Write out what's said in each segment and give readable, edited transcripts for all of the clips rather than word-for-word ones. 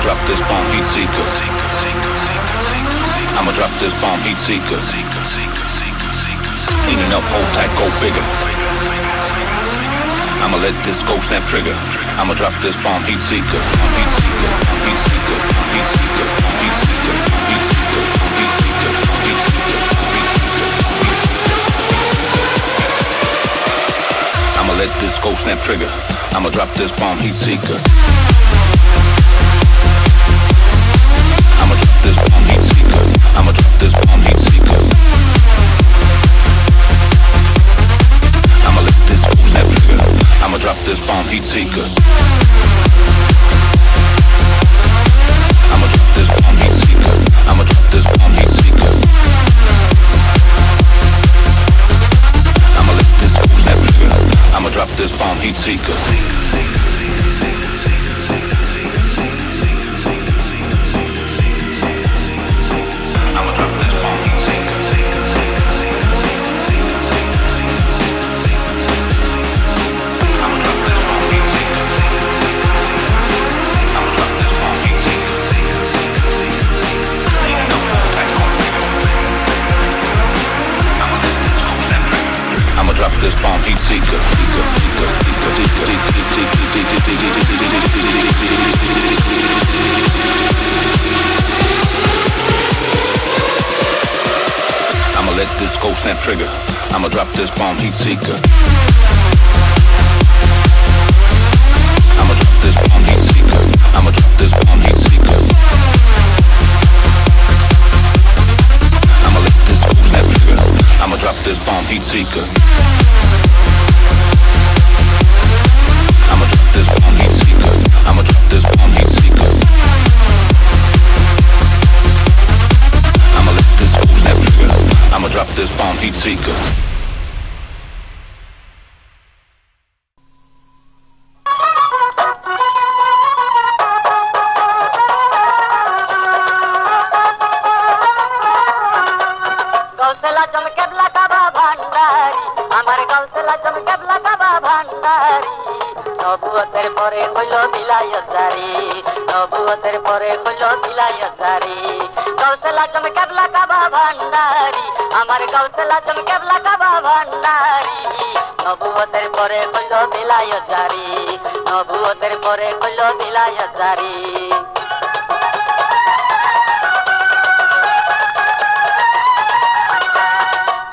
drop this bomb, heat seeker. I'ma drop this bomb, heat seeker. Ain't enough, hold tight, go bigger. I'ma let this go snap trigger. I'ma drop this bomb, heat seeker. Heat seeker, heat seeker, heat seeker, heat seeker, heat seeker, heat seeker, heat seeker, heat seeker, heat seeker. I'ma let this go snap trigger. I'ma drop this bomb, heat seeker. I'ma drop this bomb, heat seeker. I'ma drop this bomb, heat seeker. I'ma let this go snap trigger. I'ma drop this bomb, heat seeker. I'ma drop this bomb, heat seeker. I'ma drop this bomb, heat seeker. I'ma let this go snap trigger. I'ma drop this bomb, heat seeker. Drop this bomb, heat seeker. I'ma let this go snap trigger. I'ma drop this bomb, heat seeker. I'ma drop this bomb, heat seeker. I'ma drop this bomb, heat seeker. I'ma let this go snap trigger. I'ma drop this bomb, heat seeker. I'ma drop this bomb, heat seeker. I'ma drop this bomb, heat seeker. I'ma let this go snap trigger. I'ma drop this bomb, heat seeker. নবুয়তের পরে হইল বিলায়ত জারি, নবুয়তের পরে হইল বিলায়ত জারি। গাউসুল আজম কেবলা কাবা ভান্ডারি, আমার গাউসুল আজম কেবলা কাবা ভান্ডারি। নবুয়তের পরে হইল বিলায়ত জারি, নবুয়তের পরে হইল বিলায়ত জারি।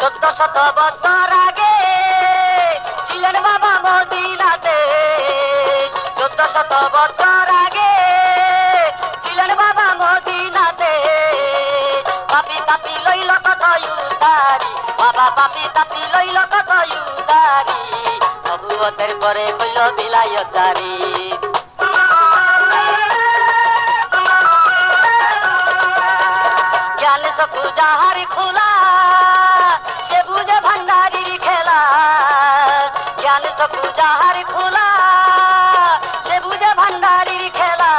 1400 বছর আগে ছিলেন বাবা মদিনাতে, 1400 বছর আগে ছিলেন বাবা মদিনাতে। পাপি পাপি লইল কত ইউদারি, বাবা পাপি পাপি লইল কত ইউদারি। নবুয়তের পরে হইল বিলায়ত জারি। জ্ঞান চক্ষু যাহার খোলা, সে বুঝে ভান্ডারির খেলা। জ্ঞান চক্ষু যাহার খোলা, সে বুঝে ভান্ডারির খেলা।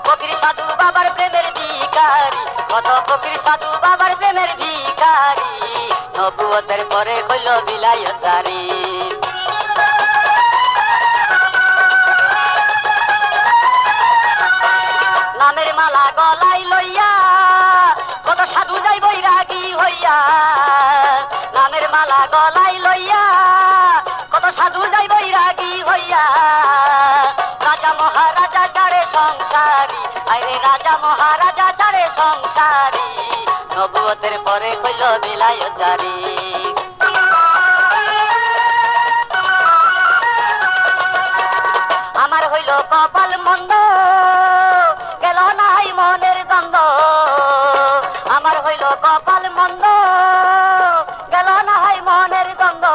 ফকির সাধু বাবার প্রেমের ভিখারি, কত ফকির সাধু বাবার প্রেমের ভিখারি। নবুয়তের পরে হইল বিলায়ত জারি। নামের মালা গলায় লইয়া কত সাধু যাই বৈরাগী হইয়া। নামের মালা গলায় লইয়া কত সাধু যাই বৈরাগী হইয়া। রাজা মহারাজা চারে সংসারী, আইরে রাজা মহারাজা চারে সংসারী। নবুয়তের পরে হইল বিলায়ত জারি। আমার হইল কপাল মন্দ, গেল নাই মনের দ্বন্দ্ব। আমার হইল কপাল মন্দ, গেল নাই মনের দ্বন্দ্ব।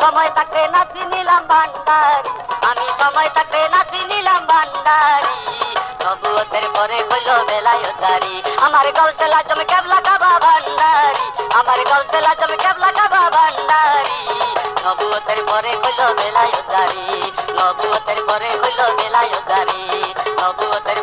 সময় থাকতে নাচি নিলাম ভান্ডারি, আমি সময় থাকতে নাচি নিলাম ভান্ডারি। নবুয়তের পরে হইল বিলায়ত জারি। আমার গাউসুল আজম কেবলা কাবা ভান্ডারি, আমার গাউসুল আজম কেবলা কাবা ভান্ডারি। নবুয়তের পরে হইল বিলায়ত জারি, নবুয়তের পরে হইল বিলায়ত জারি, নবুয়তের